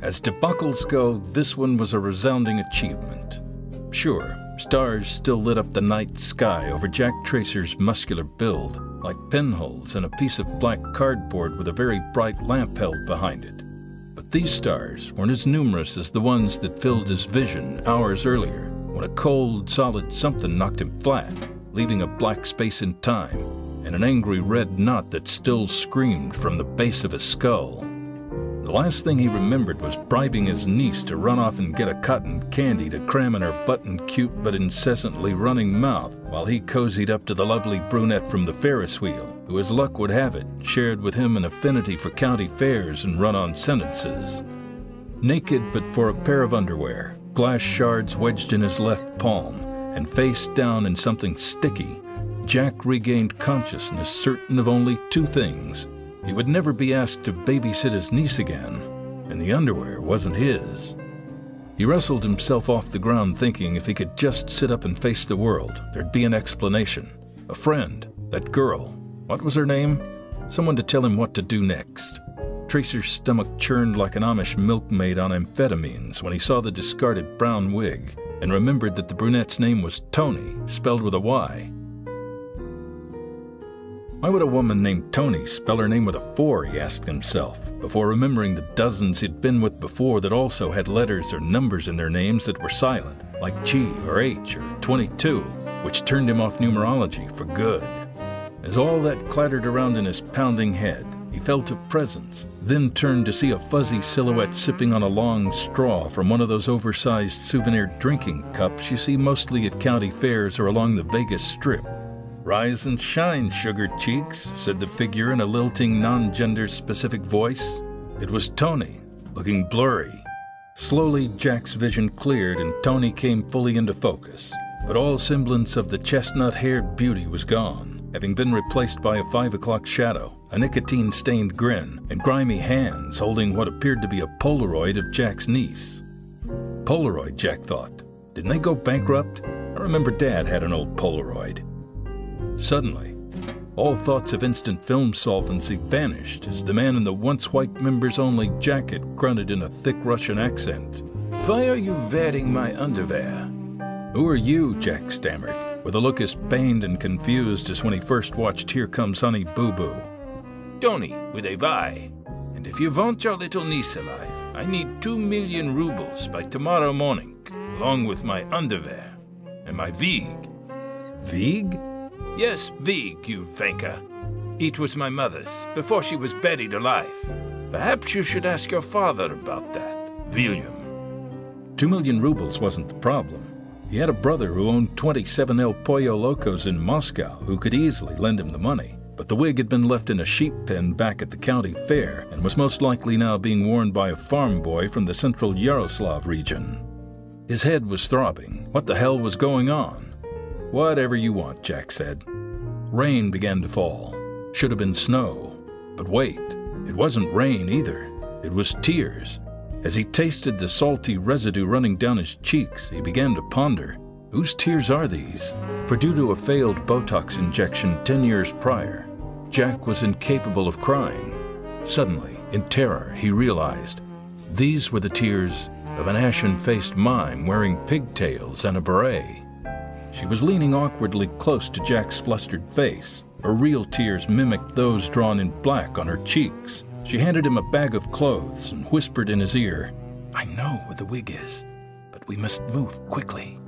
As debacles go, this one was a resounding achievement. Sure, stars still lit up the night sky over Jack Tracer's muscular build, like pinholes in a piece of black cardboard with a very bright lamp held behind it. But these stars weren't as numerous as the ones that filled his vision hours earlier, when a cold, solid something knocked him flat, leaving a black space in time and an angry red knot that still screamed from the base of his skull. The last thing he remembered was bribing his niece to run off and get a cotton candy to cram in her button-cute but incessantly running mouth while he cozied up to the lovely brunette from the Ferris wheel, who, as luck would have it, shared with him an affinity for county fairs and run-on sentences. Naked but for a pair of underwear, glass shards wedged in his left palm, and face down in something sticky, Jack regained consciousness certain of only two things. He would never be asked to babysit his niece again, and the underwear wasn't his. He wrestled himself off the ground thinking if he could just sit up and face the world, there'd be an explanation. A friend, that girl, what was her name? Someone to tell him what to do next. Tracer's stomach churned like an Amish milkmaid on amphetamines when he saw the discarded brown wig and remembered that the brunette's name was Tony, spelled with a Y. Why would a woman named Tony spell her name with a 4, he asked himself, before remembering the dozens he'd been with before that also had letters or numbers in their names that were silent, like G or H or 22, which turned him off numerology for good. As all that clattered around in his pounding head, he felt a presence, then turned to see a fuzzy silhouette sipping on a long straw from one of those oversized souvenir drinking cups you see mostly at county fairs or along the Vegas Strip. "Rise and shine, sugar cheeks," said the figure in a lilting, non-gender-specific voice. It was Tony, looking blurry. Slowly, Jack's vision cleared and Tony came fully into focus, but all semblance of the chestnut-haired beauty was gone, having been replaced by a 5 o'clock shadow, a nicotine-stained grin, and grimy hands holding what appeared to be a Polaroid of Jack's niece. Polaroid, Jack thought. Didn't they go bankrupt? I remember Dad had an old Polaroid. Suddenly, all thoughts of instant film solvency vanished as the man in the once-white members-only jacket grunted in a thick Russian accent. "Why are you wearing my underwear?" "Who are you?" Jack stammered, with a look as pained and confused as when he first watched Here Comes Honey Boo Boo. "Tony, with a Y. And if you want your little niece alive, I need 2 million rubles by tomorrow morning, along with my underwear and my wig." "Wig?" "Yes, wig, you vanker. It was my mother's, before she was buried alive. Perhaps you should ask your father about that, William." 2 million rubles wasn't the problem. He had a brother who owned 27 El Pollo Locos in Moscow who could easily lend him the money. But the wig had been left in a sheep pen back at the county fair and was most likely now being worn by a farm boy from the central Yaroslav region. His head was throbbing. What the hell was going on? "Whatever you want," Jack said. Rain began to fall. Should have been snow. But wait, it wasn't rain either. It was tears. As he tasted the salty residue running down his cheeks, he began to ponder, whose tears are these? For due to a failed Botox injection 10 years prior, Jack was incapable of crying. Suddenly, in terror, he realized these were the tears of an ashen-faced mime wearing pigtails and a beret. She was leaning awkwardly close to Jack's flustered face. Her real tears mimicked those drawn in black on her cheeks. She handed him a bag of clothes and whispered in his ear, "I know where the wig is, but we must move quickly."